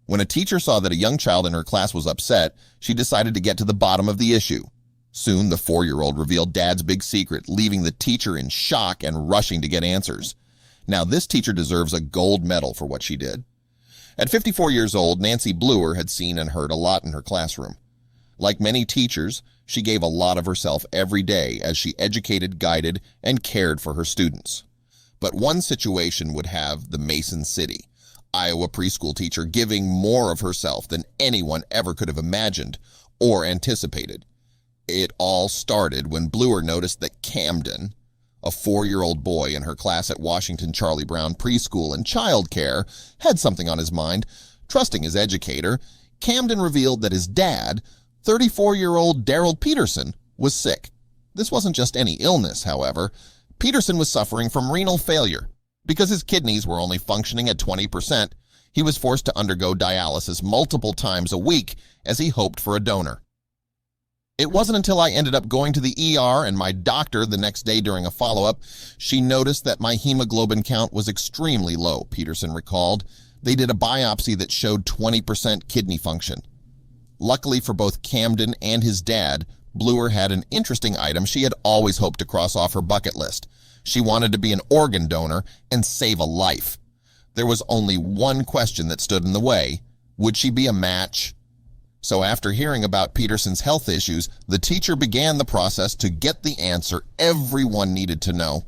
When a teacher saw that a young child in her class was upset, she decided to get to the bottom of the issue. Soon, the 4-year-old revealed Dad's big secret, leaving the teacher in shock and rushing to get answers. Now, this teacher deserves a gold medal for what she did. At 54 years old, Nancy Bluer had seen and heard a lot in her classroom. Like many teachers, she gave a lot of herself every day as she educated, guided, and cared for her students. But one situation would have the Mason City, Iowa preschool teacher giving more of herself than anyone ever could have imagined or anticipated. It all started when Bluer noticed that Camden, a 4-year-old boy in her class at Washington Charlie Brown Preschool and Child Care, had something on his mind. Trusting his educator, Camden revealed that his dad, 34-year-old Daryl Peterson, was sick. This wasn't just any illness, however. Peterson was suffering from renal failure. Because his kidneys were only functioning at 20%, he was forced to undergo dialysis multiple times a week as he hoped for a donor. It wasn't until I ended up going to the ER and my doctor the next day during a follow-up, she noticed that my hemoglobin count was extremely low, Peterson recalled. They did a biopsy that showed 20% kidney function. Luckily for both Camden and his dad, Bluer had an interesting item she had always hoped to cross off her bucket list. She wanted to be an organ donor and save a life. There was only one question that stood in the way. Would she be a match? So after hearing about Peterson's health issues, the teacher began the process to get the answer everyone needed to know.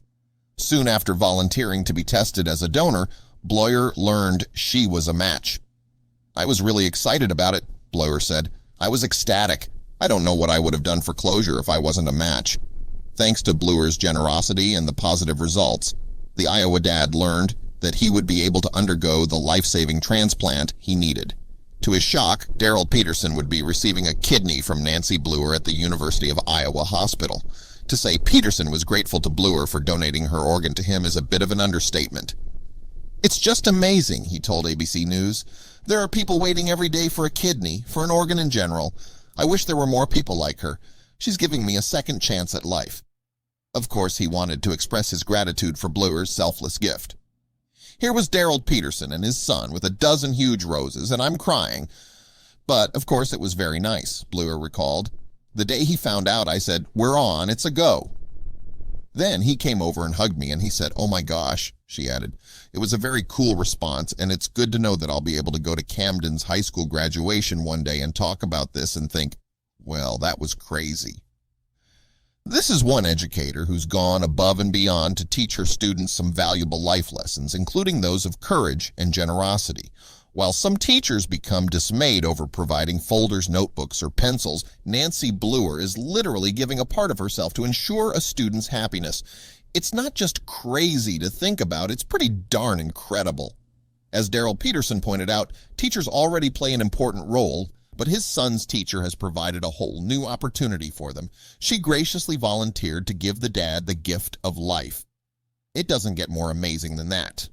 Soon after volunteering to be tested as a donor, Bluer learned she was a match. "I was really excited about it," Bluer said. "I was ecstatic. I don't know what I would have done for closure if I wasn't a match." Thanks to Bluer's generosity and the positive results, the Iowa dad learned that he would be able to undergo the life-saving transplant he needed. To his shock, Daryl Peterson would be receiving a kidney from Nancy Bluer at the University of Iowa Hospital. To say Peterson was grateful to Bluer for donating her organ to him is a bit of an understatement. "It's just amazing," he told ABC News. "There are people waiting every day for a kidney, for an organ in general. I wish there were more people like her. She's giving me a second chance at life." Of course, he wanted to express his gratitude for Bluer's selfless gift. Here was Daryl Peterson and his son with a dozen huge roses, and I'm crying. But, of course, it was very nice, Bluer recalled. The day he found out, I said, "We're on, it's a go." Then he came over and hugged me, and he said, "Oh my gosh," she added. "It was a very cool response, and it's good to know that I'll be able to go to Camden's high school graduation one day and talk about this and think, well, that was crazy." This is one educator who's gone above and beyond to teach her students some valuable life lessons, including those of courage and generosity. While some teachers become dismayed over providing folders, notebooks, or pencils, Nancy Bluer is literally giving a part of herself to ensure a student's happiness. It's not just crazy to think about, it's pretty darn incredible. As Daryl Peterson pointed out, teachers already play an important role, but his son's teacher has provided a whole new opportunity for them. She graciously volunteered to give the dad the gift of life. It doesn't get more amazing than that.